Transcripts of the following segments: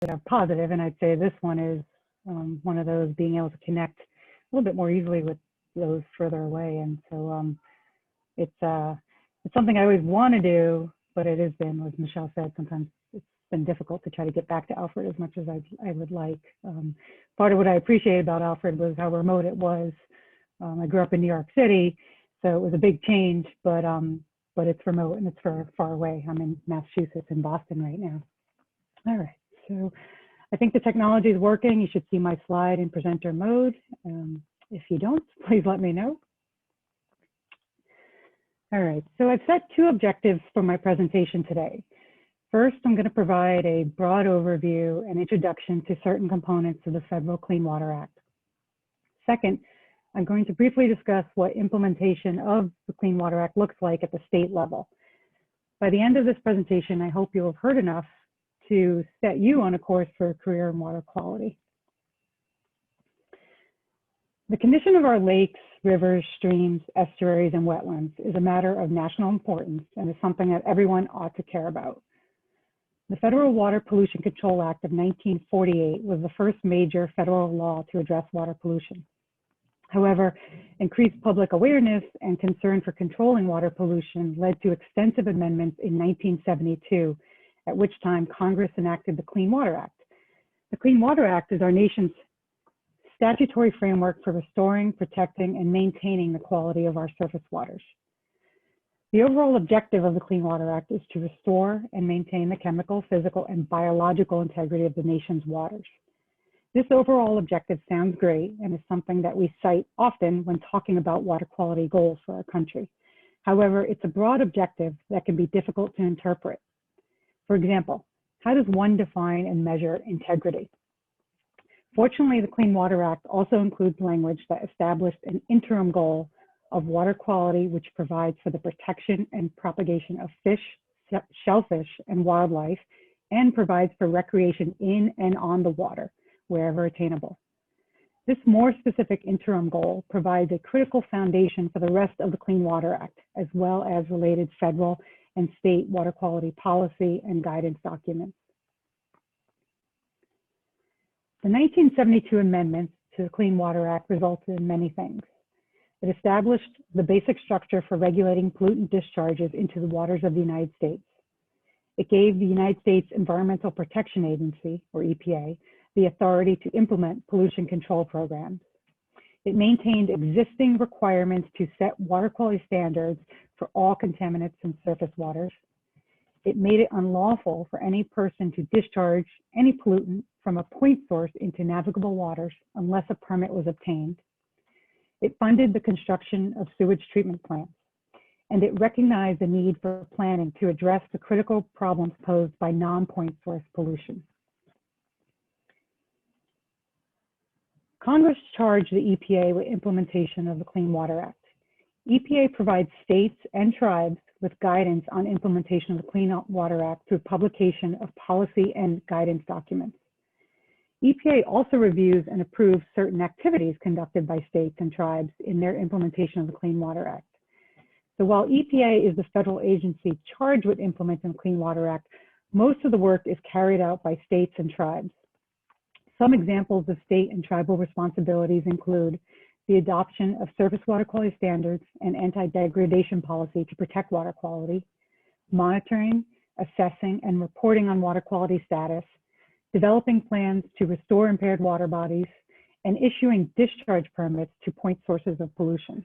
that are positive, and I'd say this one is one of those being able to connect a little bit more easily with those further away. And so it's something I always want to do, but it has been, as Michelle said, sometimes it's been difficult to try to get back to Alfred as much as I would like. Part of what I appreciated about Alfred was how remote it was. I grew up in New York City, so it was a big change, but it's remote and it's far away. I'm in Massachusetts, in Boston right now. All right, so I think the technology is working. You should see my slide in presenter mode. If you don't, please let me know. All right, so I've set two objectives for my presentation today. First, I'm going to provide a broad overview and introduction to certain components of the Federal Clean Water Act. Second, I'm going to briefly discuss what implementation of the Clean Water Act looks like at the state level. By the end of this presentation, I hope you'll have heard enough to set you on a course for a career in water quality. The condition of our lakes, rivers, streams, estuaries, and wetlands is a matter of national importance and is something that everyone ought to care about. The Federal Water Pollution Control Act of 1948 was the first major federal law to address water pollution. However, increased public awareness and concern for controlling water pollution led to extensive amendments in 1972, at which time Congress enacted the Clean Water Act. The Clean Water Act is our nation's statutory framework for restoring, protecting, and maintaining the quality of our surface waters. The overall objective of the Clean Water Act is to restore and maintain the chemical, physical, and biological integrity of the nation's waters. This overall objective sounds great and is something that we cite often when talking about water quality goals for our country. However, it's a broad objective that can be difficult to interpret. For example, how does one define and measure integrity? Fortunately, the Clean Water Act also includes language that established an interim goal of water quality, which provides for the protection and propagation of fish, shellfish, and wildlife, and provides for recreation in and on the water, wherever attainable. This more specific interim goal provides a critical foundation for the rest of the Clean Water Act, as well as related federal and state water quality policy and guidance documents. The 1972 amendments to the Clean Water Act resulted in many things. It established the basic structure for regulating pollutant discharges into the waters of the United States. It gave the United States Environmental Protection Agency, or EPA, the authority to implement pollution control programs. It maintained existing requirements to set water quality standards for all contaminants in surface waters. It made it unlawful for any person to discharge any pollutant from a point source into navigable waters unless a permit was obtained. It funded the construction of sewage treatment plants, and it recognized the need for planning to address the critical problems posed by non-point source pollution. Congress charged the EPA with implementation of the Clean Water Act. EPA provides states and tribes with guidance on implementation of the Clean Water Act through publication of policy and guidance documents. EPA also reviews and approves certain activities conducted by states and tribes in their implementation of the Clean Water Act. So while EPA is the federal agency charged with implementing the Clean Water Act, most of the work is carried out by states and tribes. Some examples of state and tribal responsibilities include the adoption of surface water quality standards and anti-degradation policy to protect water quality, monitoring, assessing, and reporting on water quality status, developing plans to restore impaired water bodies, and issuing discharge permits to point sources of pollution.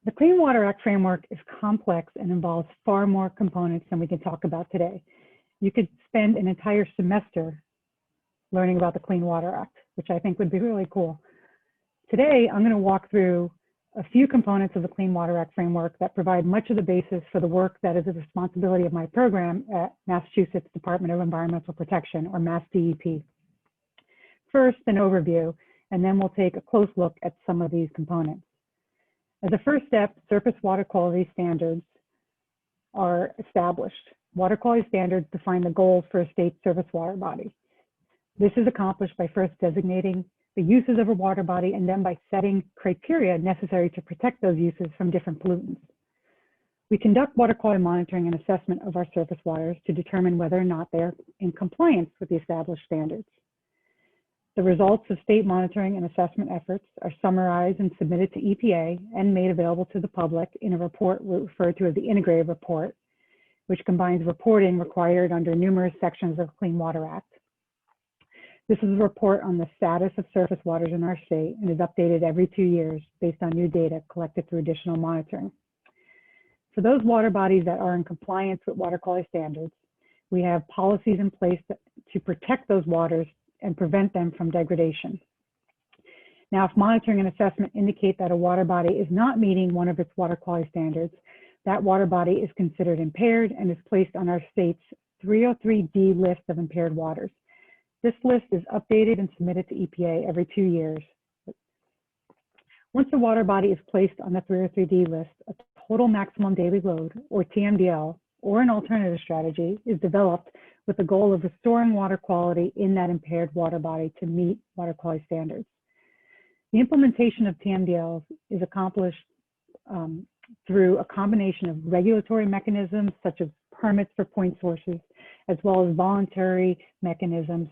The Clean Water Act framework is complex and involves far more components than we can talk about today. You could spend an entire semester learning about the Clean Water Act, which I think would be really cool. Today, I'm going to walk through a few components of the Clean Water Act framework that provide much of the basis for the work that is the responsibility of my program at Massachusetts Department of Environmental Protection, or MassDEP. First, an overview, and then we'll take a close look at some of these components. As a first step, surface water quality standards are established. Water quality standards define the goals for a state surface water body. This is accomplished by first designating the uses of a water body and then by setting criteria necessary to protect those uses from different pollutants. We conduct water quality monitoring and assessment of our surface waters to determine whether or not they're in compliance with the established standards. The results of state monitoring and assessment efforts are summarized and submitted to EPA and made available to the public in a report referred to as the integrated report, which combines reporting required under numerous sections of the Clean Water Act. This is a report on the status of surface waters in our state and is updated every 2 years based on new data collected through additional monitoring. For those water bodies that are in compliance with water quality standards, we have policies in place to protect those waters and prevent them from degradation. Now, if monitoring and assessment indicate that a water body is not meeting one of its water quality standards, that water body is considered impaired and is placed on our state's 303D list of impaired waters. This list is updated and submitted to EPA every 2 years. Once a water body is placed on the 303D list, a total maximum daily load, or TMDL, or an alternative strategy is developed with the goal of restoring water quality in that impaired water body to meet water quality standards. The implementation of TMDLs is accomplished through a combination of regulatory mechanisms such as permits for point sources, as well as voluntary mechanisms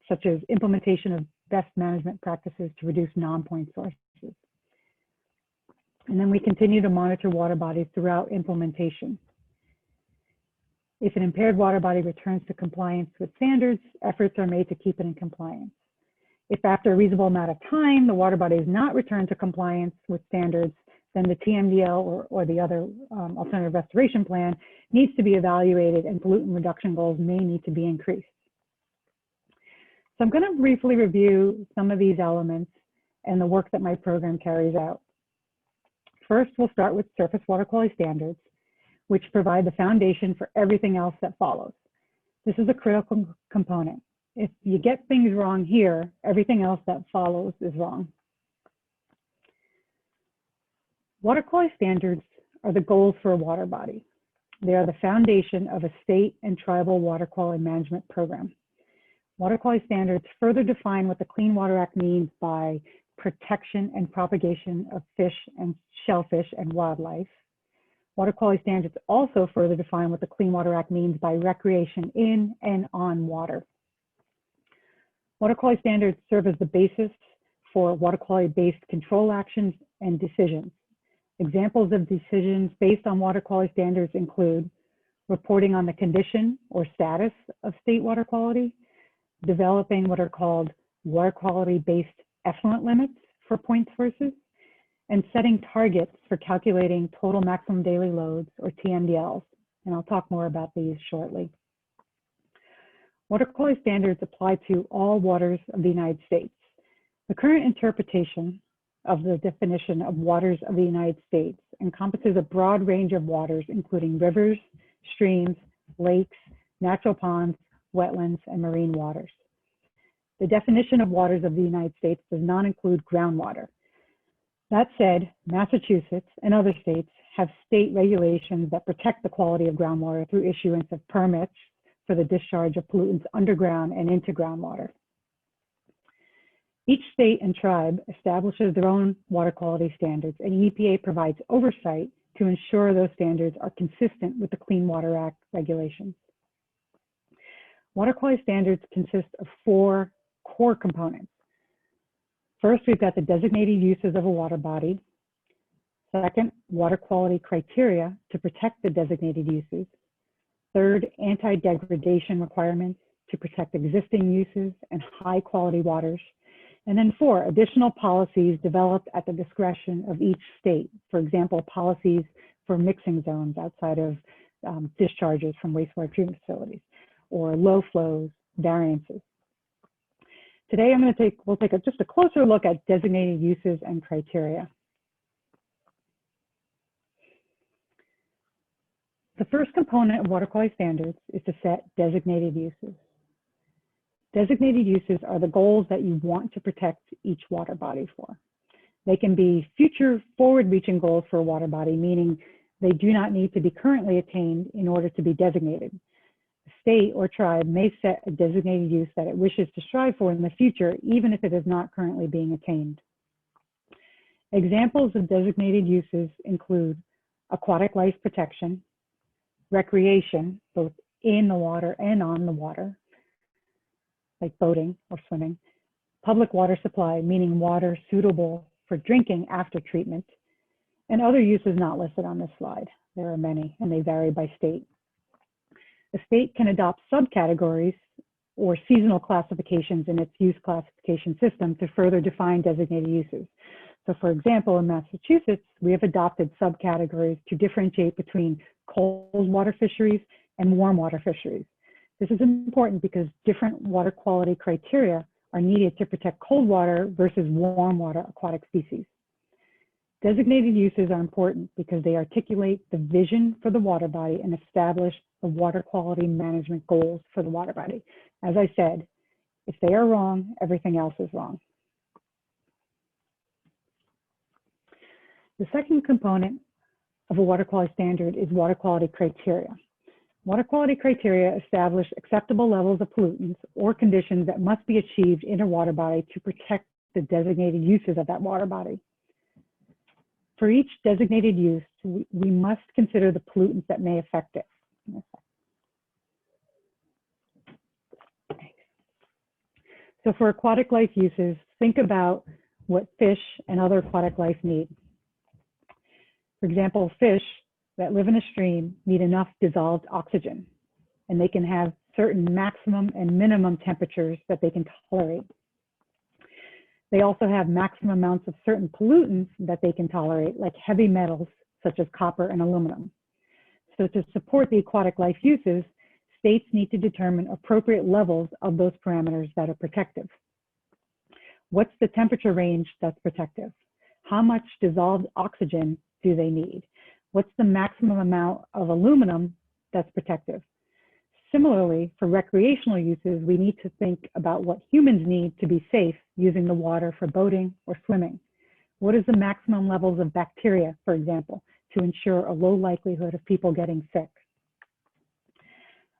such as implementation of best management practices to reduce non-point sources. And then we continue to monitor water bodies throughout implementation. If an impaired water body returns to compliance with standards, efforts are made to keep it in compliance. If after a reasonable amount of time, the water body is not returned to compliance with standards, then the TMDL or the other alternative restoration plan needs to be evaluated and pollutant reduction goals may need to be increased. So I'm going to briefly review some of these elements and the work that my program carries out. First, we'll start with surface water quality standards, which provide the foundation for everything else that follows. This is a critical component. If you get things wrong here, everything else that follows is wrong. Water quality standards are the goals for a water body. They are the foundation of a state and tribal water quality management program. Water quality standards further define what the Clean Water Act means by protection and propagation of fish and shellfish and wildlife. Water quality standards also further define what the Clean Water Act means by recreation in and on water. Water quality standards serve as the basis for water quality-based control actions and decisions. Examples of decisions based on water quality standards include reporting on the condition or status of state water quality, developing what are called water quality-based effluent limits for point sources, and setting targets for calculating total maximum daily loads, or TMDLs. And I'll talk more about these shortly. Water quality standards apply to all waters of the United States. The current interpretation of the definition of waters of the United States encompasses a broad range of waters, including rivers, streams, lakes, natural ponds, wetlands, and marine waters. The definition of waters of the United States does not include groundwater. That said, Massachusetts and other states have state regulations that protect the quality of groundwater through issuance of permits for the discharge of pollutants underground and into groundwater. Each state and tribe establishes their own water quality standards, and EPA provides oversight to ensure those standards are consistent with the Clean Water Act regulations. Water quality standards consist of 4 core components. First, we've got the designated uses of a water body. Second, water quality criteria to protect the designated uses. Third, anti-degradation requirements to protect existing uses and high quality waters. And then 4, additional policies developed at the discretion of each state. For example, policies for mixing zones outside of discharges from wastewater treatment facilities, or low flows, variances. Today, we'll take just a closer look at designated uses and criteria. The first component of water quality standards is to set designated uses. Designated uses are the goals that you want to protect each water body for. They can be future forward-reaching goals for a water body, meaning they do not need to be currently attained in order to be designated. The state or tribe may set a designated use that it wishes to strive for in the future, even if it is not currently being attained. Examples of designated uses include aquatic life protection, recreation, both in the water and on the water, like boating or swimming, public water supply, meaning water suitable for drinking after treatment, and other uses not listed on this slide. There are many, and they vary by state. The state can adopt subcategories or seasonal classifications in its use classification system to further define designated uses. So for example, in Massachusetts, we have adopted subcategories to differentiate between cold water fisheries and warm water fisheries. This is important because different water quality criteria are needed to protect cold water versus warm water aquatic species. Designated uses are important because they articulate the vision for the water body and establish the water quality management goals for the water body. As I said, if they are wrong, everything else is wrong. The second component of a water quality standard is water quality criteria. Water quality criteria establish acceptable levels of pollutants or conditions that must be achieved in a water body to protect the designated uses of that water body. For each designated use, we must consider the pollutants that may affect it. So for aquatic life uses, think about what fish and other aquatic life need. For example, fish that live in a stream need enough dissolved oxygen, and they can have certain maximum and minimum temperatures that they can tolerate. They also have maximum amounts of certain pollutants that they can tolerate, like heavy metals, such as copper and aluminum. So to support the aquatic life uses, states need to determine appropriate levels of those parameters that are protective. What's the temperature range that's protective? How much dissolved oxygen do they need? What's the maximum amount of aluminum that's protective? Similarly, for recreational uses, we need to think about what humans need to be safe using the water for boating or swimming. What is the maximum levels of bacteria, for example, to ensure a low likelihood of people getting sick?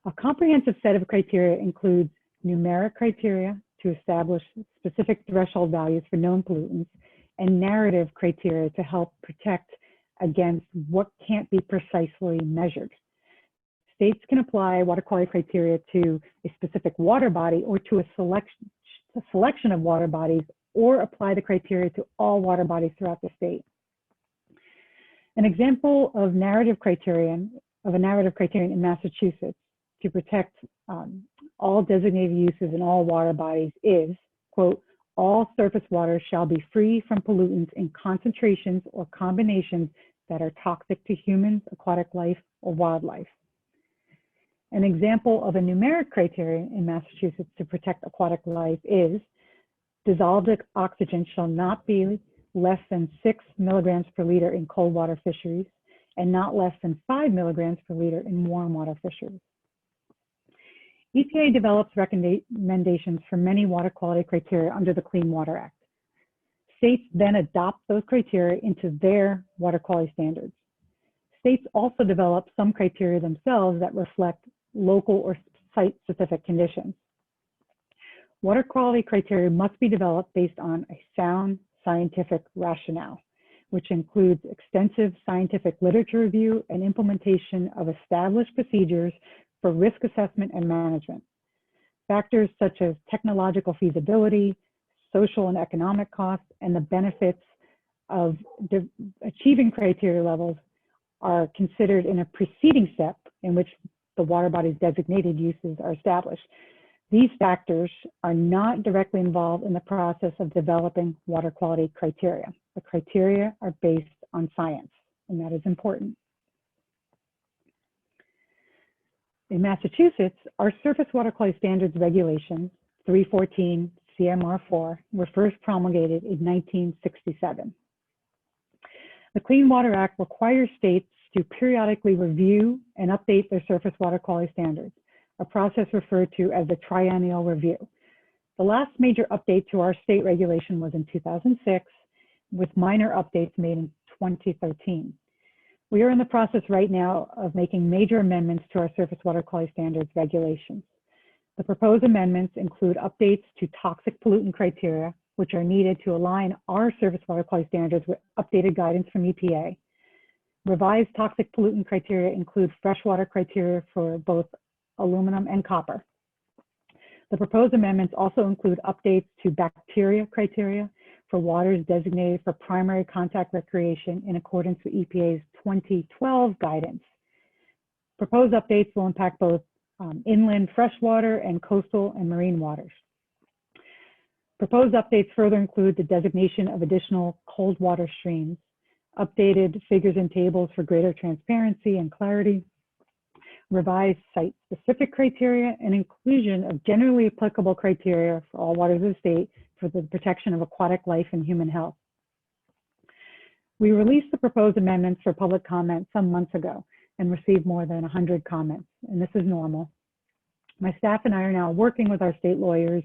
A comprehensive set of criteria includes numeric criteria to establish specific threshold values for known pollutants and narrative criteria to help protect against what can't be precisely measured. States can apply water quality criteria to a specific water body or to a selection of water bodies, or apply the criteria to all water bodies throughout the state. An example of a narrative criterion in Massachusetts to protect all designated uses in all water bodies is, quote, all surface water shall be free from pollutants in concentrations or combinations that are toxic to humans, aquatic life, or wildlife. An example of a numeric criterion in Massachusetts to protect aquatic life is dissolved oxygen shall not be less than 6 milligrams per liter in cold water fisheries and not less than 5 milligrams per liter in warm water fisheries. EPA develops recommendations for many water quality criteria under the Clean Water Act. States then adopt those criteria into their water quality standards. States also develop some criteria themselves that reflect local or site-specific conditions. Water quality criteria must be developed based on a sound scientific rationale, which includes extensive scientific literature review and implementation of established procedures for risk assessment and management. Factors such as technological feasibility, social and economic costs, and the benefits of achieving criteria levels are considered in a preceding step in which the water body's designated uses are established. These factors are not directly involved in the process of developing water quality criteria. The criteria are based on science, and that is important. In Massachusetts, our surface water quality standards regulations, 314 CMR4, were first promulgated in 1967. The Clean Water Act requires states to periodically review and update their surface water quality standards, a process referred to as the triennial review. The last major update to our state regulation was in 2006, with minor updates made in 2013. We are in the process right now of making major amendments to our surface water quality standards regulations. The proposed amendments include updates to toxic pollutant criteria, which are needed to align our surface water quality standards with updated guidance from EPA. Revised toxic pollutant criteria include freshwater criteria for both aluminum and copper. The proposed amendments also include updates to bacteria criteria for waters designated for primary contact recreation in accordance with EPA's 2012 guidance. Proposed updates will impact both inland freshwater and coastal and marine waters. Proposed updates further include the designation of additional cold water streams, updated figures and tables for greater transparency and clarity, revised site-specific criteria, and inclusion of generally applicable criteria for all waters of the state for the protection of aquatic life and human health. We released the proposed amendments for public comment some months ago and received more than 100 comments, and this is normal. My staff and I are now working with our state lawyers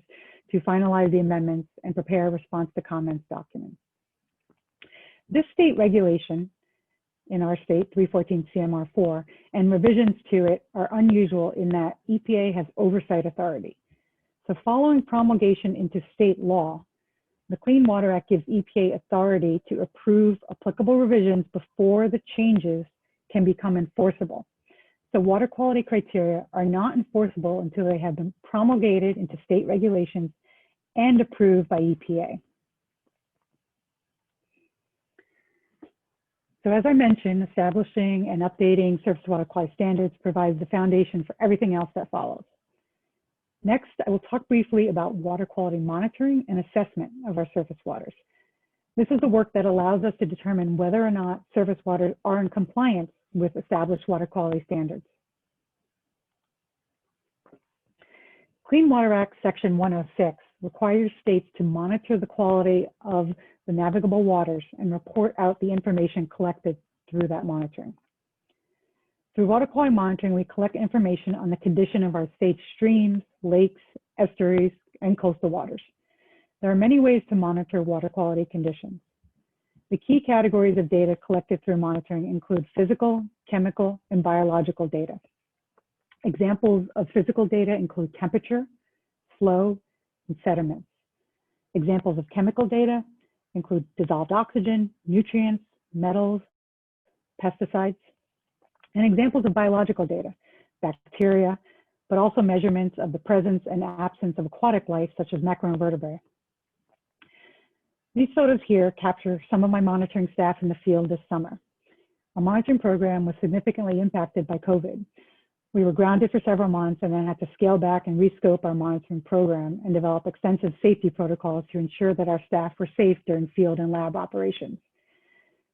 to finalize the amendments and prepare a response to comments document. This state regulation in our state, 314 CMR 4, and revisions to it are unusual in that EPA has oversight authority. So following promulgation into state law, the Clean Water Act gives EPA authority to approve applicable revisions before the changes can become enforceable. So water quality criteria are not enforceable until they have been promulgated into state regulations and approved by EPA. So as I mentioned, establishing and updating surface water quality standards provides the foundation for everything else that follows. Next, I will talk briefly about water quality monitoring and assessment of our surface waters. This is the work that allows us to determine whether or not surface waters are in compliance with established water quality standards. Clean Water Act Section 106 requires states to monitor the quality of the navigable waters and report out the information collected through that monitoring. Through water quality monitoring, we collect information on the condition of our state's streams, lakes, estuaries, and coastal waters. There are many ways to monitor water quality conditions. The key categories of data collected through monitoring include physical, chemical, and biological data. Examples of physical data include temperature, flow, and sediments. Examples of chemical data include dissolved oxygen, nutrients, metals, pesticides, and examples of biological data, bacteria, but also measurements of the presence and absence of aquatic life such as macroinvertebrates. These photos here capture some of my monitoring staff in the field this summer. Our monitoring program was significantly impacted by COVID. We were grounded for several months and then had to scale back and rescope our monitoring program and develop extensive safety protocols to ensure that our staff were safe during field and lab operations.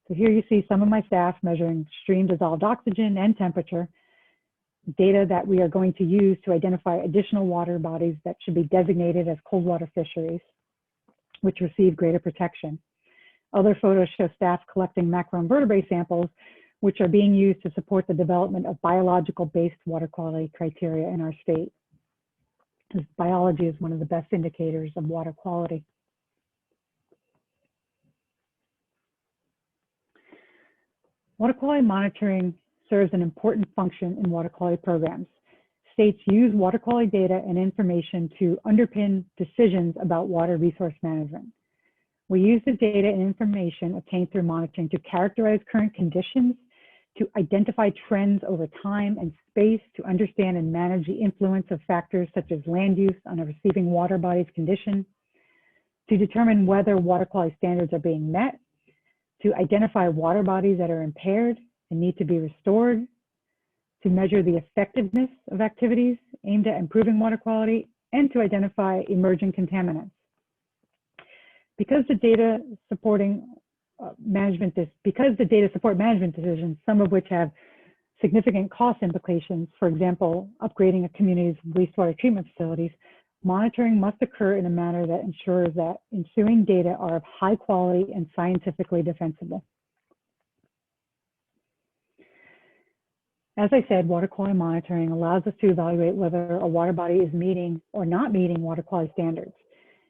So here you see some of my staff measuring stream dissolved oxygen and temperature, data that we are going to use to identify additional water bodies that should be designated as cold water fisheries, which receive greater protection. Other photos show staff collecting macroinvertebrate samples, which are being used to support the development of biological-based water quality criteria in our state. Because biology is one of the best indicators of water quality. Water quality monitoring serves an important function in water quality programs. States use water quality data and information to underpin decisions about water resource management. We use the data and information obtained through monitoring to characterize current conditions, to identify trends over time and space, to understand and manage the influence of factors such as land use on a receiving water body's condition, to determine whether water quality standards are being met, to identify water bodies that are impaired and need to be restored, to measure the effectiveness of activities aimed at improving water quality, and to identify emerging contaminants. Because the data support management decisions, some of which have significant cost implications, for example, upgrading a community's wastewater treatment facilities, monitoring must occur in a manner that ensures that ensuing data are of high quality and scientifically defensible. As I said, water quality monitoring allows us to evaluate whether a water body is meeting or not meeting water quality standards.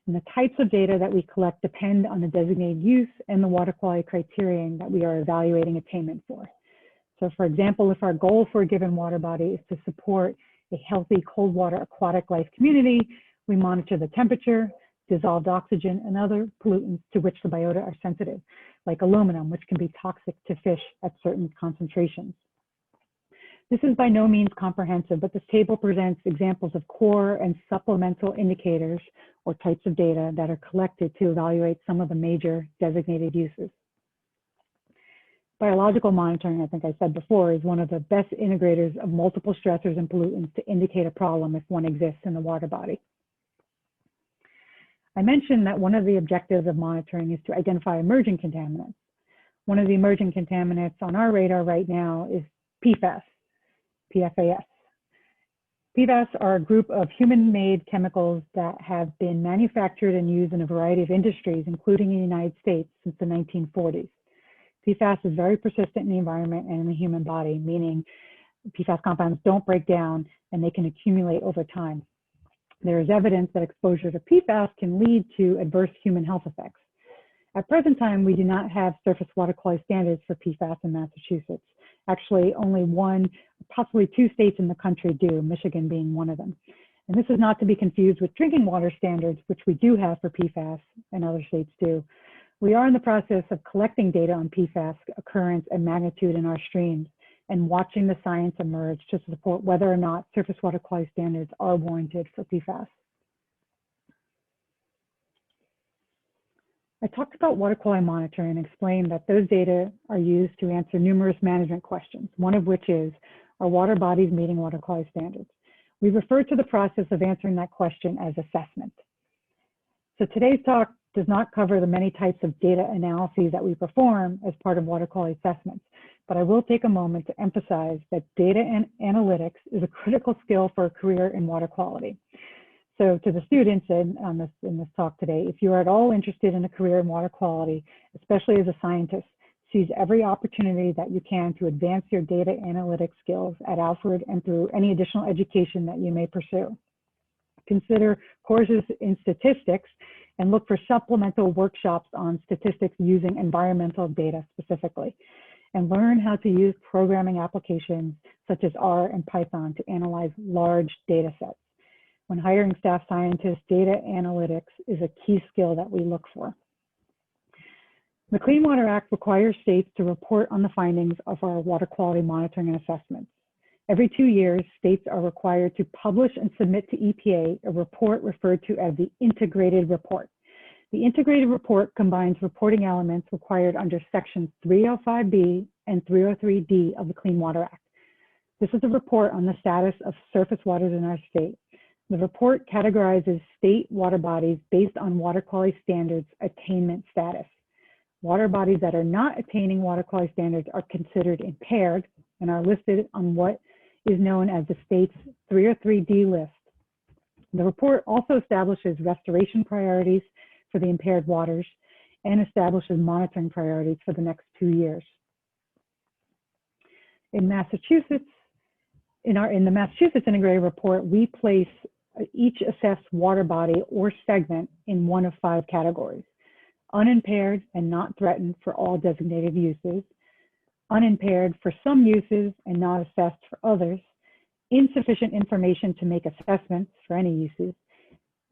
And the types of data that we collect depend on the designated use and the water quality criterion that we are evaluating attainment for. So for example, if our goal for a given water body is to support a healthy cold water aquatic life community, we monitor the temperature, dissolved oxygen, and other pollutants to which the biota are sensitive, like aluminum, which can be toxic to fish at certain concentrations. This is by no means comprehensive, but this table presents examples of core and supplemental indicators or types of data that are collected to evaluate some of the major designated uses. Biological monitoring, I think I said before, is one of the best integrators of multiple stressors and pollutants to indicate a problem if one exists in the water body. I mentioned that one of the objectives of monitoring is to identify emerging contaminants. One of the emerging contaminants on our radar right now is PFAS. PFAS. PFAS are a group of human-made chemicals that have been manufactured and used in a variety of industries, including in the United States, since the 1940s. PFAS is very persistent in the environment and in the human body, meaning PFAS compounds don't break down and they can accumulate over time. There is evidence that exposure to PFAS can lead to adverse human health effects. At present time, we do not have surface water quality standards for PFAS in Massachusetts. Actually, only one, possibly two states in the country do, Michigan being one of them. And this is not to be confused with drinking water standards, which we do have for PFAS and other states do. We are in the process of collecting data on PFAS occurrence and magnitude in our streams and watching the science emerge to support whether or not surface water quality standards are warranted for PFAS. I talked about water quality monitoring and explained that those data are used to answer numerous management questions, one of which is, are water bodies meeting water quality standards? We refer to the process of answering that question as assessment. So today's talk does not cover the many types of data analyses that we perform as part of water quality assessments, but I will take a moment to emphasize that data and analytics is a critical skill for a career in water quality. So to the students in this talk today, if you are at all interested in a career in water quality, especially as a scientist, seize every opportunity that you can to advance your data analytics skills at Alfred and through any additional education that you may pursue. Consider courses in statistics and look for supplemental workshops on statistics using environmental data specifically, and learn how to use programming applications such as R and Python to analyze large data sets. When hiring staff scientists, data analytics is a key skill that we look for. The Clean Water Act requires states to report on the findings of our water quality monitoring and assessments. Every 2 years, states are required to publish and submit to EPA a report referred to as the integrated report. The integrated report combines reporting elements required under sections 305B and 303D of the Clean Water Act. This is a report on the status of surface waters in our state. The report categorizes state water bodies based on water quality standards attainment status. Water bodies that are not attaining water quality standards are considered impaired and are listed on what is known as the state's 303D list. The report also establishes restoration priorities for the impaired waters and establishes monitoring priorities for the next 2 years. In Massachusetts, in the Massachusetts Integrated Report, we place each assessed water body or segment in one of 5 categories: unimpaired and not threatened for all designated uses, unimpaired for some uses and not assessed for others, insufficient information to make assessments for any uses,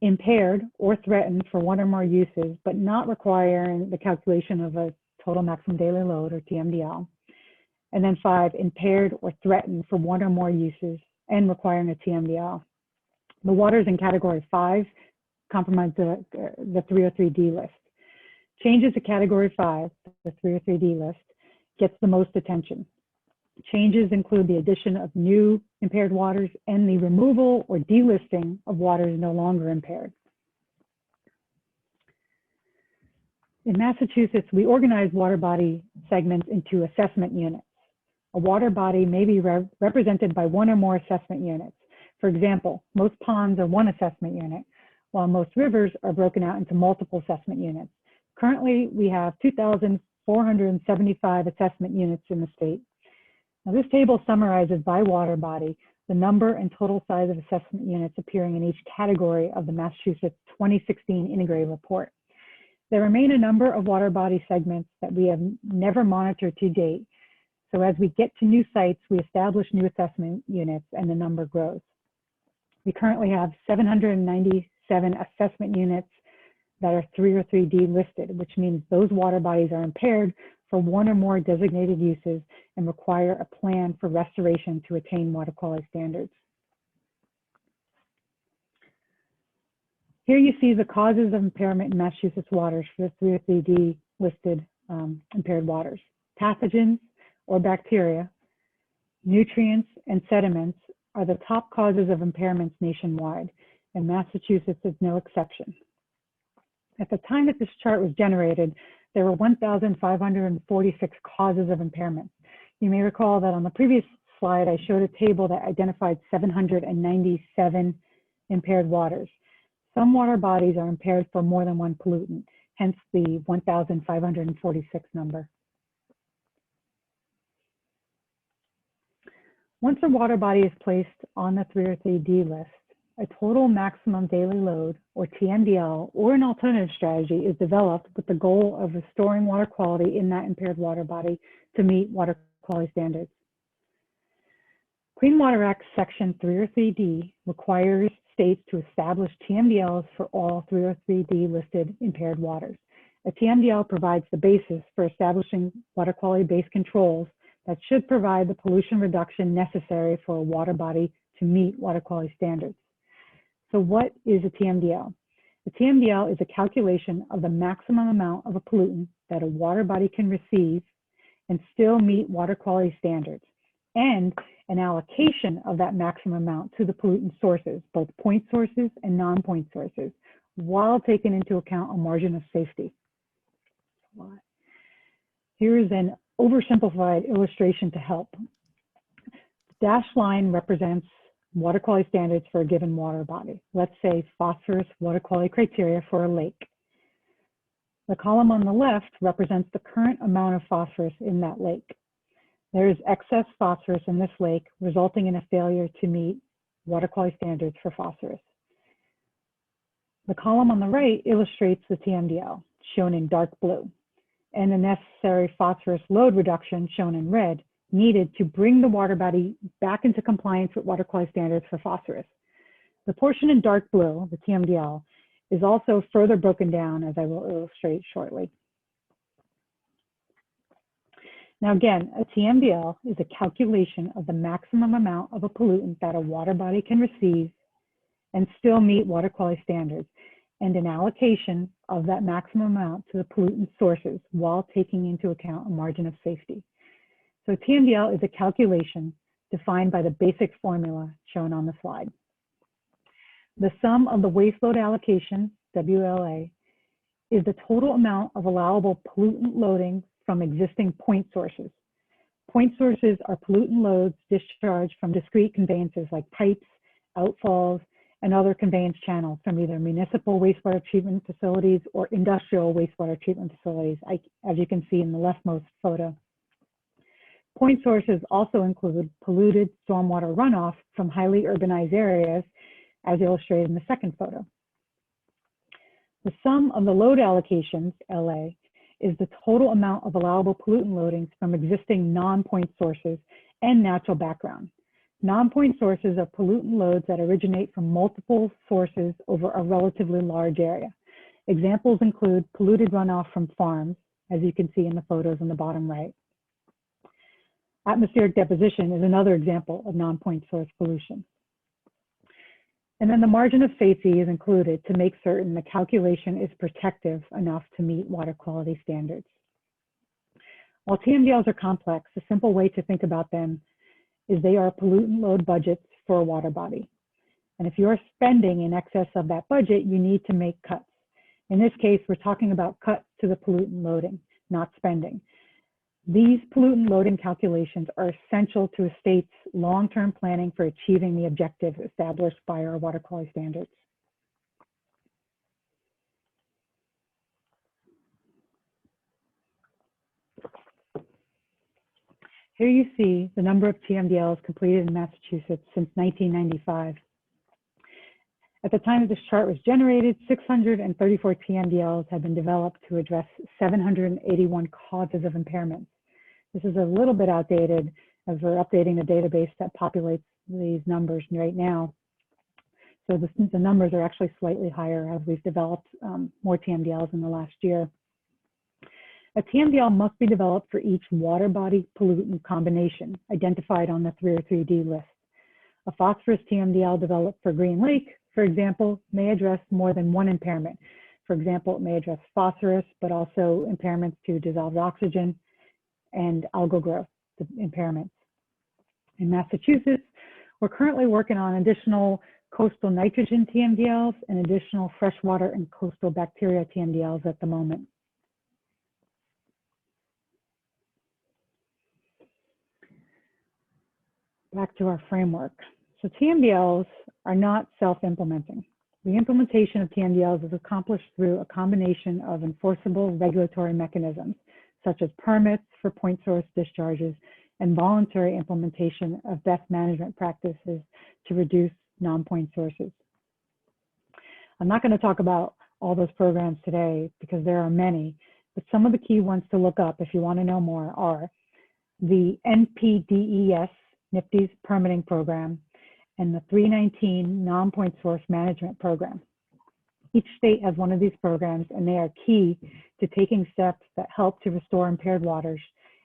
impaired or threatened for one or more uses, but not requiring the calculation of a total maximum daily load or TMDL. And then 5, impaired or threatened for one or more uses and requiring a TMDL. The waters in category 5 comprise the 303D list. Changes to category 5, the 303D list, gets the most attention. Changes include the addition of new impaired waters and the removal or delisting of waters no longer impaired. In Massachusetts, we organize water body segments into assessment units. A water body may be represented by one or more assessment units. For example, most ponds are one assessment unit, while most rivers are broken out into multiple assessment units. Currently, we have 2,475 assessment units in the state. Now, this table summarizes by water body the number and total size of assessment units appearing in each category of the Massachusetts 2016 Integrated Report. There remain a number of water body segments that we have never monitored to date. So as we get to new sites, we establish new assessment units and the number grows. We currently have 797 assessment units that are 3 or 3D listed, which means those water bodies are impaired for one or more designated uses and require a plan for restoration to attain water quality standards. Here you see the causes of impairment in Massachusetts waters for the 3 or 3D listed impaired waters. Pathogens or bacteria, nutrients, and sediments are the top causes of impairments nationwide, and Massachusetts is no exception. At the time that this chart was generated, there were 1,546 causes of impairment. You may recall that on the previous slide, I showed a table that identified 797 impaired waters. Some water bodies are impaired for more than one pollutant, hence the 1,546 number. Once a water body is placed on the 3 or 3D list, a total maximum daily load, or TMDL, or an alternative strategy is developed with the goal of restoring water quality in that impaired water body to meet water quality standards. Clean Water Act Section 3 or 3D requires states to establish TMDLs for all 3 or 3D listed impaired waters. A TMDL provides the basis for establishing water quality-based controls that should provide the pollution reduction necessary for a water body to meet water quality standards. So what is a TMDL? A TMDL is a calculation of the maximum amount of a pollutant that a water body can receive and still meet water quality standards, and an allocation of that maximum amount to the pollutant sources, both point sources and non-point sources, while taking into account a margin of safety. Here is an oversimplified illustration to help. The dashed line represents water quality standards for a given water body. Let's say phosphorus water quality criteria for a lake. The column on the left represents the current amount of phosphorus in that lake. There is excess phosphorus in this lake, resulting in a failure to meet water quality standards for phosphorus. The column on the right illustrates the TMDL, shown in dark blue, and the necessary phosphorus load reduction, shown in red, needed to bring the water body back into compliance with water quality standards for phosphorus. The portion in dark blue, the TMDL, is also further broken down, as I will illustrate shortly. Now again, a TMDL is a calculation of the maximum amount of a pollutant that a water body can receive and still meet water quality standards, and an allocation of that maximum amount to the pollutant sources while taking into account a margin of safety. So TMDL is a calculation defined by the basic formula shown on the slide. The sum of the waste load allocation, WLA, is the total amount of allowable pollutant loading from existing point sources. Point sources are pollutant loads discharged from discrete conveyances like pipes, outfalls, and other conveyance channels from either municipal wastewater treatment facilities or industrial wastewater treatment facilities, as you can see in the leftmost photo. Point sources also include polluted stormwater runoff from highly urbanized areas, as illustrated in the second photo. The sum of the load allocations, LA, is the total amount of allowable pollutant loadings from existing non-point sources and natural background. Non-point sources are pollutant loads that originate from multiple sources over a relatively large area. Examples include polluted runoff from farms, as you can see in the photos on the bottom right. Atmospheric deposition is another example of non-point source pollution. And then the margin of safety is included to make certain the calculation is protective enough to meet water quality standards. While TMDLs are complex, a simple way to think about them is they are pollutant load budgets for a water body. And if you're spending in excess of that budget, you need to make cuts. In this case, we're talking about cuts to the pollutant loading, not spending. These pollutant loading calculations are essential to a state's long-term planning for achieving the objectives established by our water quality standards. Here you see the number of TMDLs completed in Massachusetts since 1995. At the time that this chart was generated, 634 TMDLs have been developed to address 781 causes of impairments. This is a little bit outdated as we're updating the database that populates these numbers right now. So the numbers are actually slightly higher as we've developed more TMDLs in the last year. A TMDL must be developed for each water body pollutant combination identified on the 303D list. A phosphorus TMDL developed for Green Lake, for example, may address more than one impairment. For example, it may address phosphorus, but also impairments to dissolved oxygen and algal growth impairments. In Massachusetts, we're currently working on additional coastal nitrogen TMDLs and additional freshwater and coastal bacteria TMDLs at the moment. Back to our framework. So TMDLs are not self-implementing. The implementation of TMDLs is accomplished through a combination of enforceable regulatory mechanisms, such as permits for point source discharges and voluntary implementation of best management practices to reduce non-point sources. I'm not going to talk about all those programs today because there are many, but some of the key ones to look up if you want to know more are the NPDES, NIPDES permitting program, and the 319 non-point source management program. Each state has one of these programs, and they are key to taking steps that help to restore impaired waters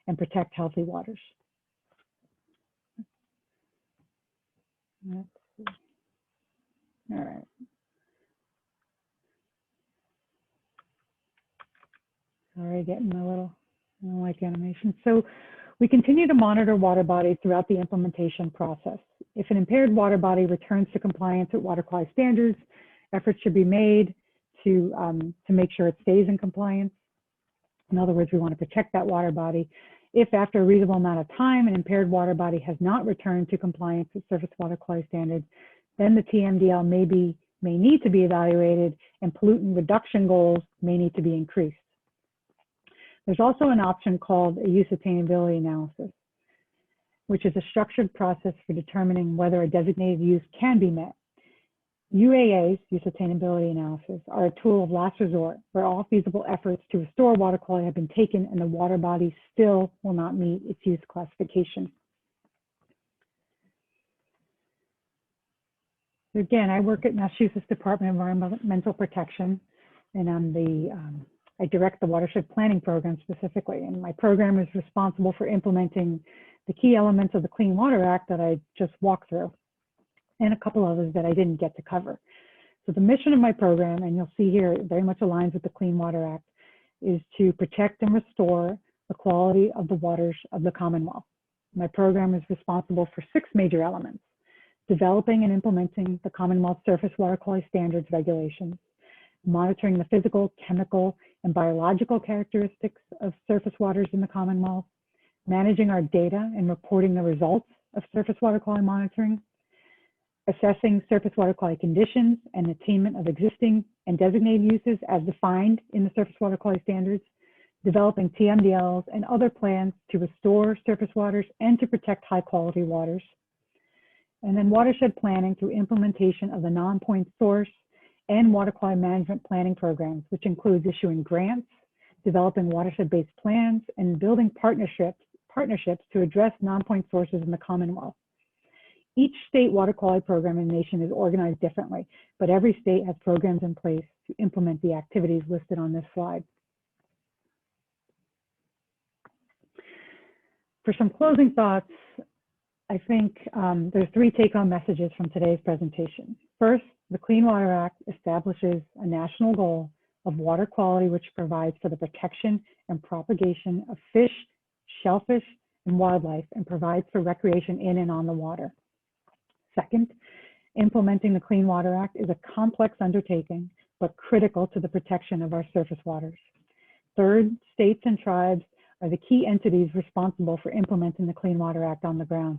and protect healthy waters. Let's see. All right. Sorry, getting a little, I don't like animation. So we continue to monitor water bodies throughout the implementation process. If an impaired water body returns to compliance with water quality standards, efforts should be made to make sure it stays in compliance. In other words, we want to protect that water body. If after a reasonable amount of time, an impaired water body has not returned to compliance with surface water quality standards, then the TMDL may need to be evaluated and pollutant reduction goals may need to be increased. There's also an option called a use attainability analysis, which is a structured process for determining whether a designated use can be met. UAAs, use attainability analysis, are a tool of last resort where all feasible efforts to restore water quality have been taken and the water body still will not meet its use classification. Again, I work at Massachusetts Department of Environmental Protection, and I direct the Watershed Planning Program specifically, and my program is responsible for implementing the key elements of the Clean Water Act that I just walked through, and a couple others that I didn't get to cover. So the mission of my program, and you'll see here, it very much aligns with the Clean Water Act, is to protect and restore the quality of the waters of the Commonwealth. My program is responsible for 6 major elements: developing and implementing the Commonwealth Surface Water Quality Standards regulations, monitoring the physical, chemical, and biological characteristics of surface waters in the Commonwealth, managing our data and reporting the results of surface water quality monitoring, assessing surface water quality conditions and attainment of existing and designated uses as defined in the surface water quality standards, developing TMDLs and other plans to restore surface waters and to protect high quality waters, and then watershed planning through implementation of the non-point source and water quality management planning programs, which includes issuing grants, developing watershed-based plans, and building partnerships to address non-point sources in the Commonwealth. Each state water quality program in the nation is organized differently, but every state has programs in place to implement the activities listed on this slide. For some closing thoughts, I think there's 3 take-home messages from today's presentation. First, the Clean Water Act establishes a national goal of water quality which provides for the protection and propagation of fish, shellfish, and wildlife, and provides for recreation in and on the water. Second, implementing the Clean Water Act is a complex undertaking, but critical to the protection of our surface waters. Third, states and tribes are the key entities responsible for implementing the Clean Water Act on the ground.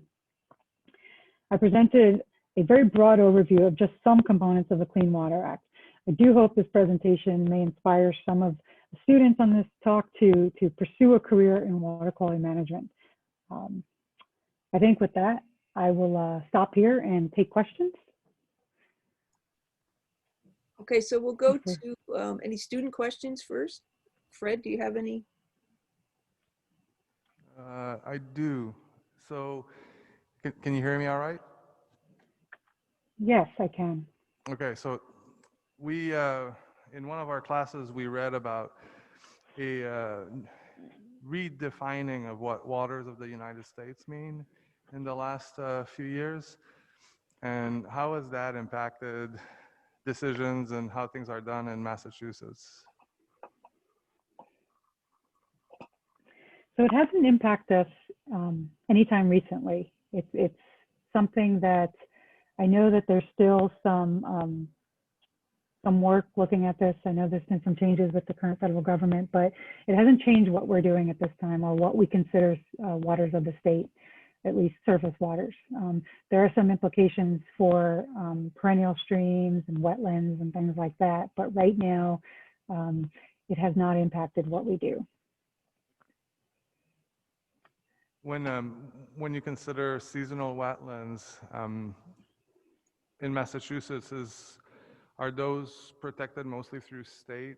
I presented a very broad overview of just some components of the Clean Water Act. I do hope this presentation may inspire some of the students on this talk to pursue a career in water quality management. I think with that, I will stop here and take questions. Okay, so we'll go to any student questions first. Fred, do you have any? I do. So can you hear me all right? Yes, I can. Okay, so we, in one of our classes, we read about a redefining of what waters of the United States mean in the last few years. And how has that impacted decisions and how things are done in Massachusetts? So it hasn't impacted us anytime recently. It's something that I know that there's still some work looking at this. I know there's been some changes with the current federal government, but it hasn't changed what we're doing at this time or what we consider waters of the state, at least surface waters. There are some implications for perennial streams and wetlands and things like that, but right now it has not impacted what we do. When you consider seasonal wetlands in Massachusetts, are those protected mostly through state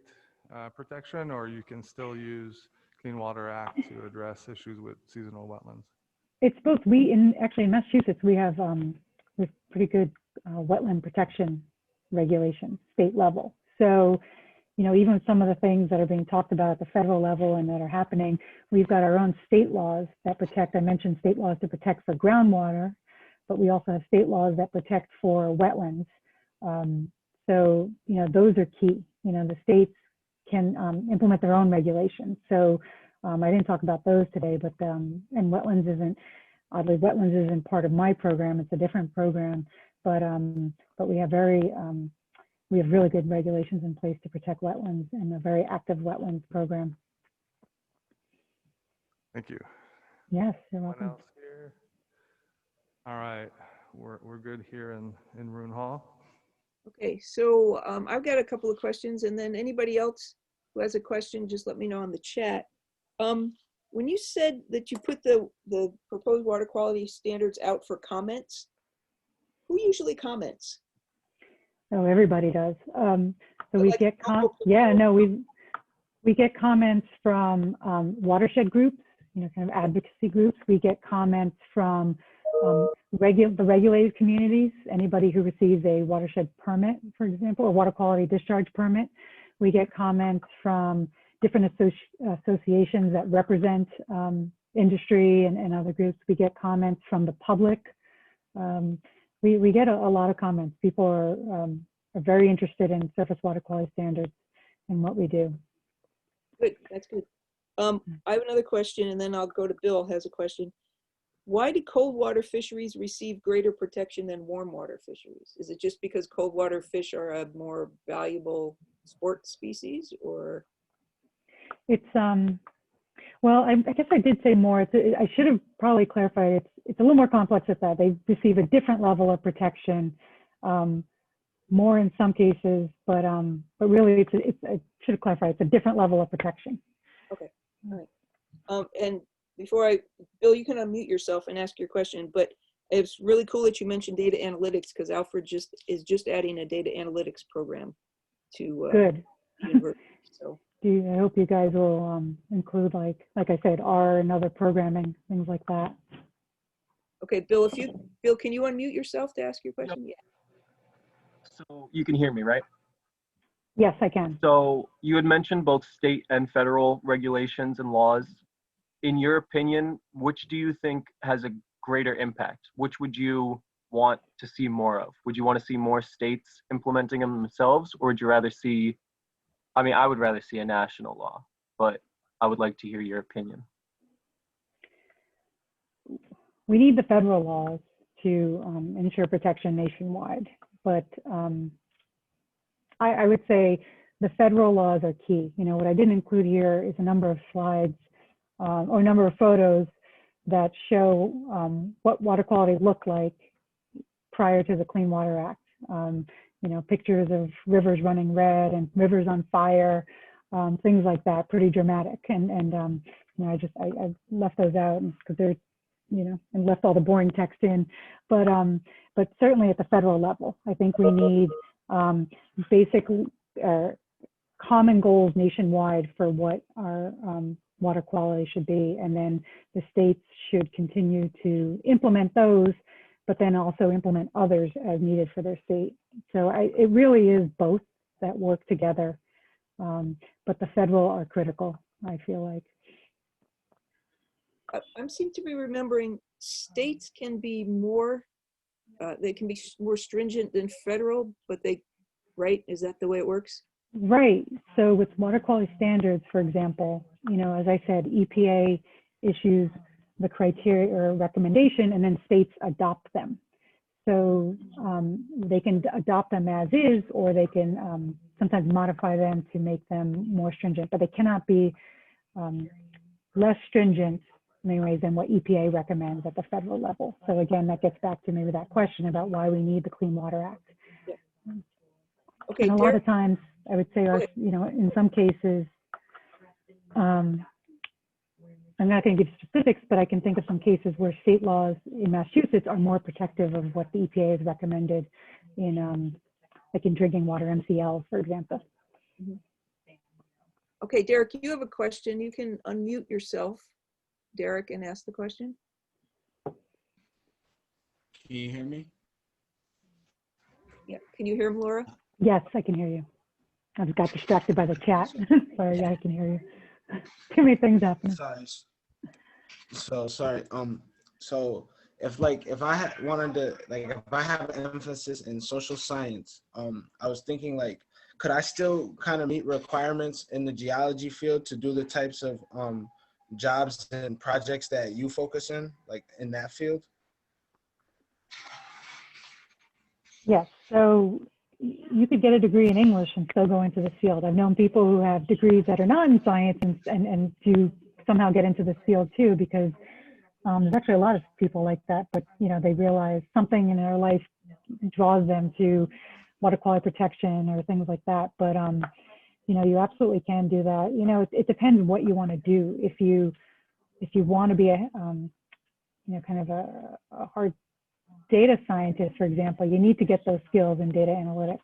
protection, or you can still use Clean Water Act to address issues with seasonal wetlands? It's both. Actually in Massachusetts, we have pretty good wetland protection regulations, state level. So, you know, even some of the things that are being talked about at the federal level and that are happening, we've got our own state laws that protect. I mentioned state laws to protect for groundwater, but we also have state laws that protect for wetlands. So, you know, those are key. You know, the states can implement their own regulations. So I didn't talk about those today, but and wetlands isn't part of my program. It's a different program, but we have really good regulations in place to protect wetlands and a very active wetlands program. Thank you. Yes, you're welcome. Anyone else here? All right, we're good here in Roon Hall. Okay, so I've got a couple of questions, and then anybody else who has a question, just let me know in the chat. When you said that you put the proposed water quality standards out for comments, who usually comments? Oh, everybody does. So we Like get we get comments from watershed groups, you know, kind of advocacy groups. We get comments from the regulated communities, anybody who receives a watershed permit, for example, or water quality discharge permit. We get comments from different associations that represent industry and other groups. We get comments from the public. We get a lot of comments. People are very interested in surface water quality standards and what we do. Good, that's good. I have another question, and then I'll go to Bill, has a question. Why do cold water fisheries receive greater protection than warm water fisheries? Is it just because cold water fish are a more valuable sport species, or? It's well, I guess I did say more. I should have probably clarified. It's a little more complex with that. They receive a different level of protection, more in some cases, but really, I should have clarified. It's a different level of protection. Okay, all right. And before Bill, you can unmute yourself and ask your question. But it's really cool that you mentioned data analytics, because Alfred is just adding a data analytics program to Good. the university. So. I hope you guys will include, like I said, R and other programming, things like that. Okay, Bill, can you unmute yourself to ask your question? Yep. Yeah. So you can hear me, right? Yes, I can. So you had mentioned both state and federal regulations and laws. In your opinion, which do you think has a greater impact? Which would you want to see more of? Would you want to see more states implementing them themselves, or would you rather see, I mean, I would rather see a national law, but I would like to hear your opinion. We need the federal laws to ensure protection nationwide, but I would say the federal laws are key. You know, what I didn't include here is a number of slides or a number of photos that show what water quality looked like prior to the Clean Water Act. You know, pictures of rivers running red and rivers on fire, things like that, pretty dramatic. And you know, I left those out because they're, you know, and left all the boring text in. But certainly at the federal level, I think we need basic common goals nationwide for what our water quality should be. And then the states should continue to implement those, but then also implement others as needed for their state. So it really is both that work together, but the federal are critical, I feel like. I seem to be remembering states can be more, they can be more stringent than federal, but they, right? Is that the way it works? Right. So with water quality standards, for example, as I said, EPA issues the criteria or recommendation, and then states adopt them. So they can adopt them as is, or they can sometimes modify them to make them more stringent, but they cannot be less stringent in many ways than what EPA recommends at the federal level. So again, that gets back to maybe that question about why we need the Clean Water Act. Yeah. Okay, and a lot of times, I would say, in some cases, I'm not going to give specifics, but I can think of some cases where state laws in Massachusetts are more protective of what the EPA has recommended in, like in drinking water MCL, for example. Mm-hmm. Okay, Derek, you have a question. You can unmute yourself, Derek, and ask the question. Can you hear me? Yeah, can you hear him, Laura? Yes, I can hear you. I just got distracted by the chat. Sorry, yeah, I can hear you. Too many things happening. Sorry. So sorry. So if I wanted to, if I have an emphasis in social science, I was thinking could I still kind of meet requirements in the geology field to do the types of jobs and projects that you focus in, in that field? Yes, so you could get a degree in English and still go into this field. I've known people who have degrees that are not in science and do somehow get into this field too, because there's actually a lot of people like that, but they realize something in their life draws them to water quality protection or things like that. But you absolutely can do that. It depends what you want to do. If you want to be a kind of a hard data scientist, for example, you need to get those skills in data analytics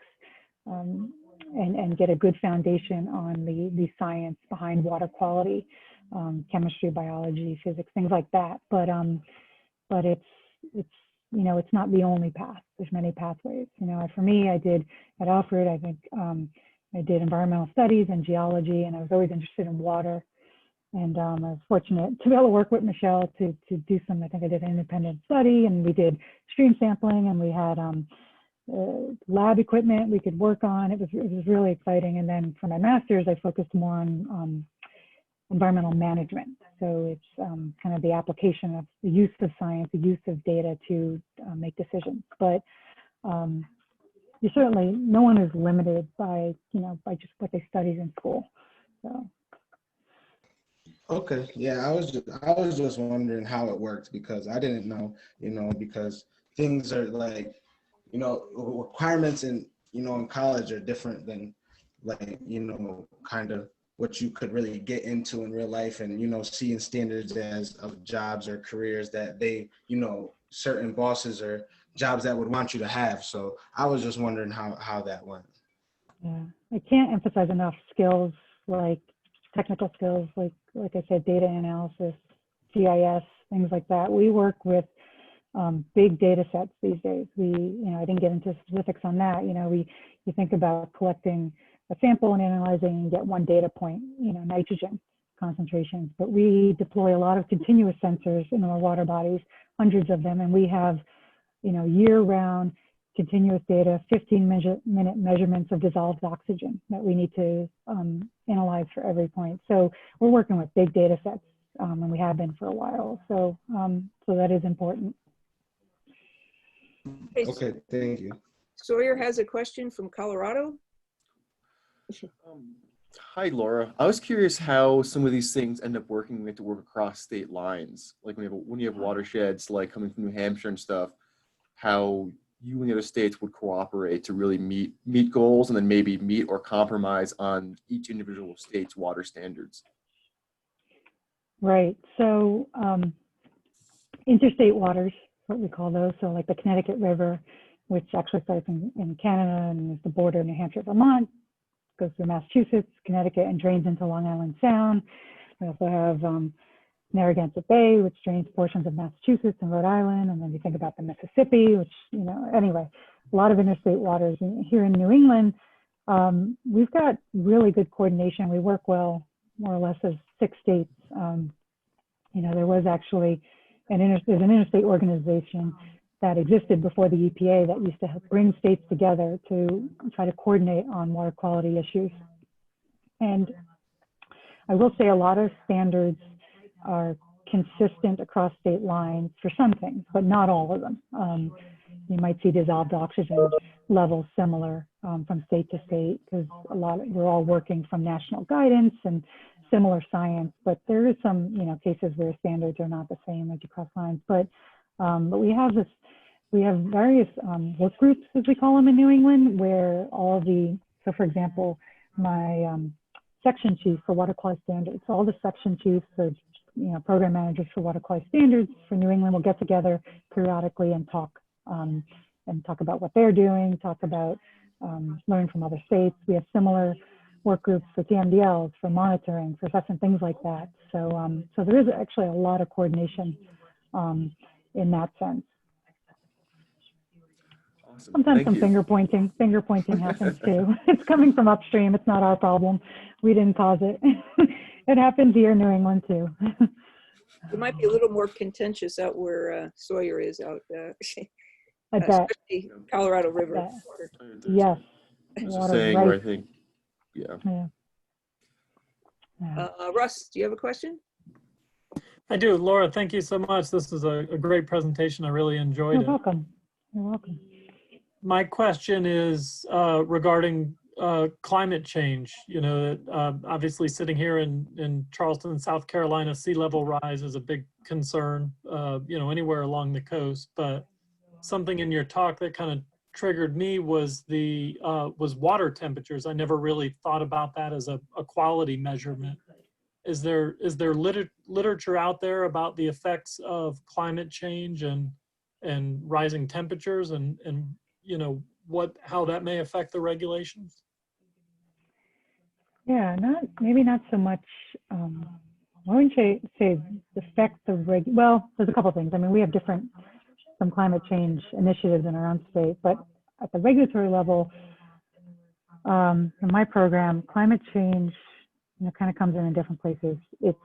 and get a good foundation on the science behind water quality, chemistry, biology, physics, things like that. But it's not the only path. There's many pathways. For me, I did at Alfred, I think I did environmental studies and geology, and I was always interested in water. And I was fortunate to be able to work with Michelle to do some, I think I did an independent study, and we did stream sampling, and we had lab equipment we could work on. It was really exciting. And then for my master's, I focused more on environmental management. So it's kind of the application of the use of science, the use of data to make decisions. But you certainly, no one is limited by, by just what they studied in school. So. Okay, yeah, I was just wondering how it worked, because I didn't know, because things are requirements in college are different than kind of what you could really get into in real life, and seeing standards as of jobs or careers that they certain bosses or jobs that would want you to have. So I was just wondering how that went. Yeah, I can't emphasize enough skills, like technical skills, like I said, data analysis, GIS, things like that. We work with big data sets these days. I didn't get into specifics on that. You think about collecting a sample and analyzing and get one data point, nitrogen concentrations, but we deploy a lot of continuous sensors in our water bodies, hundreds of them, and we have, year-round continuous data, 15-minute measurements of dissolved oxygen that we need to analyze for every point. So we're working with big data sets, and we have been for a while. So that is important. Okay, thank you. Sawyer has a question from Colorado. Hi, Laura. I was curious how some of these things end up working. We have to work across state lines. Like when you have watersheds, like coming from New Hampshire and stuff, how you and the other states would cooperate to really meet goals, and then maybe meet or compromise on each individual state's water standards. Right. So interstate waters, what we call those. So like the Connecticut River, which actually starts in Canada and is the border of New Hampshire, Vermont, goes through Massachusetts, Connecticut, and drains into Long Island Sound. We also have Narragansett Bay, which drains portions of Massachusetts and Rhode Island. And then you think about the Mississippi, which, anyway, a lot of interstate waters. And here in New England, we've got really good coordination. We work well, more or less, as 6 states. You know, there was actually there's an interstate organization that existed before the EPA that used to help bring states together to try to coordinate on water quality issues. And I will say a lot of standards are consistent across state lines for some things, but not all of them. You might see dissolved oxygen levels similar from state to state, because we're all working from national guidance and similar science, but there is some, you know, cases where standards are not the same as you cross lines. But we have various work groups, as we call them in New England, where so for example, my section chief for water quality standards, all the section chiefs or, you know, program managers for water quality standards for New England will get together periodically and talk about what they're doing, talk about learn from other states. We have similar work groups for TMDLs, for monitoring, for assessment, things like that. So, so there is actually a lot of coordination in that sense. Awesome. Sometimes Thank some you. finger pointing happens too. It's coming from upstream. It's not our problem. We didn't cause it. It happens here in New England too. It might be a little more contentious out where Sawyer is out, I bet. especially Colorado River. bet. Yes. I was just Water, saying right. where I think, yeah. Yeah. Yeah. Russ, do you have a question? I do. Laura, thank you so much. This is a great presentation. I really enjoyed You're it. welcome. You're welcome. My question is regarding climate change. You know, obviously sitting here in Charleston, South Carolina, sea level rise is a big concern, you know, anywhere along the coast. But something in your talk that kind of triggered me was was water temperatures. I never really thought about that as a quality measurement. Is there literature out there about the effects of climate change and rising temperatures and you know how that may affect the regulations? Yeah, maybe not so much. I wouldn't say affect the well, there's a couple of things. I mean, we have some climate change initiatives in our own state, but at the regulatory level, in my program, climate change, you know, kind of comes in different places. It's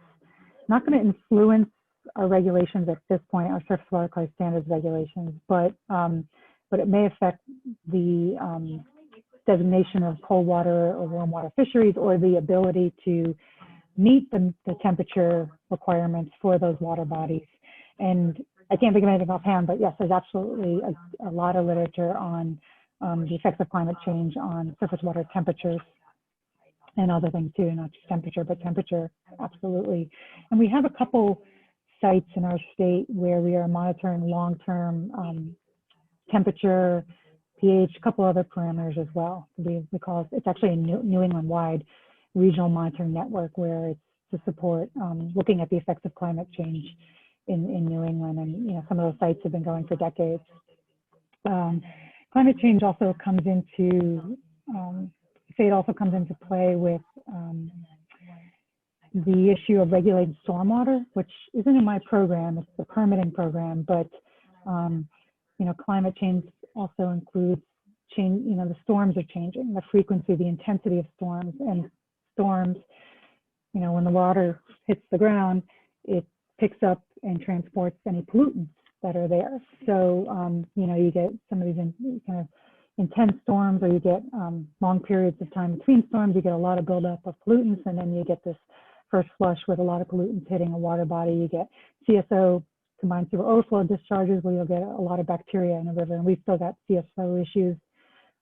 not going to influence our regulations at this point, our surface water quality standards regulations, but it may affect the designation of cold water or warm water fisheries, or the ability to meet the temperature requirements for those water bodies. And I can't think of anything offhand, but yes, there's absolutely a lot of literature on the effects of climate change on surface water temperatures and other things too, not just temperature, but temperature, absolutely. And we have a couple sites in our state where we are monitoring long-term temperature, pH, a couple other parameters as well. Because it's actually a New England-wide regional monitoring network where it's to support looking at the effects of climate change in New England. And you know, some of those sites have been going for decades. Climate change also comes into play with the issue of regulating stormwater, which isn't in my program. It's the permitting program, but you know, climate change also includes change. You know, the storms are changing, the frequency, the intensity of storms, and storms. You know, when the water hits the ground, it picks up and transports any pollutants that are there. So you know, you get some of these kind of intense storms, or you get long periods of time between storms. You get a lot of buildup of pollutants, and then you get this first flush with a lot of pollutants hitting a water body. You get CSO, combined sewer overflow discharges, where you'll get a lot of bacteria in the river. And we've still got CSO issues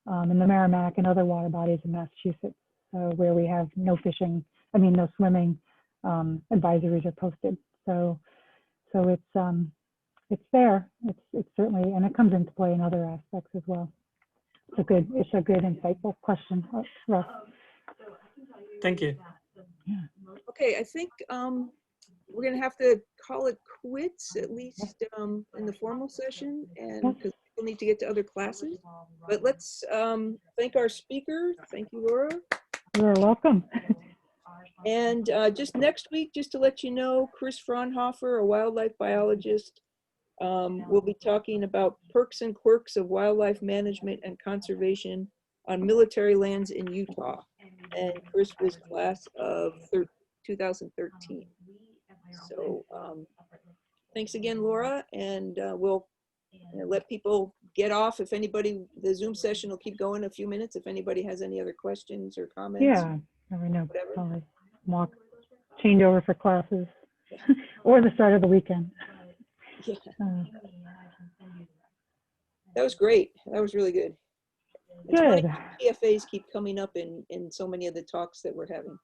in the Merrimack and other water bodies in Massachusetts, where we have no swimming advisories are posted. So it's there. It's certainly, and it comes into play in other aspects as well. It's a good insightful question, Russ. Thank you. Yeah. Okay, I think we're going to have to call it quits, at least in the formal session, and because people need to get to other classes. But let's thank our speaker. Thank you, Laura. You're welcome. And just next week, just to let you know, Chris Fraunhofer, a wildlife biologist, We'll be talking about perks and quirks of wildlife management and conservation on military lands in Utah. And Chris was class of 2013. So thanks again, Laura, and we'll let people get off. If anybody, the Zoom session will keep going a few minutes. If anybody has any other questions or comments. Yeah, never know. Whatever. Probably change over for classes or the start of the weekend. Yeah. Uh, That was great. That was really good. It's Good. funny, PFAs keep coming up in so many of the talks that we're having.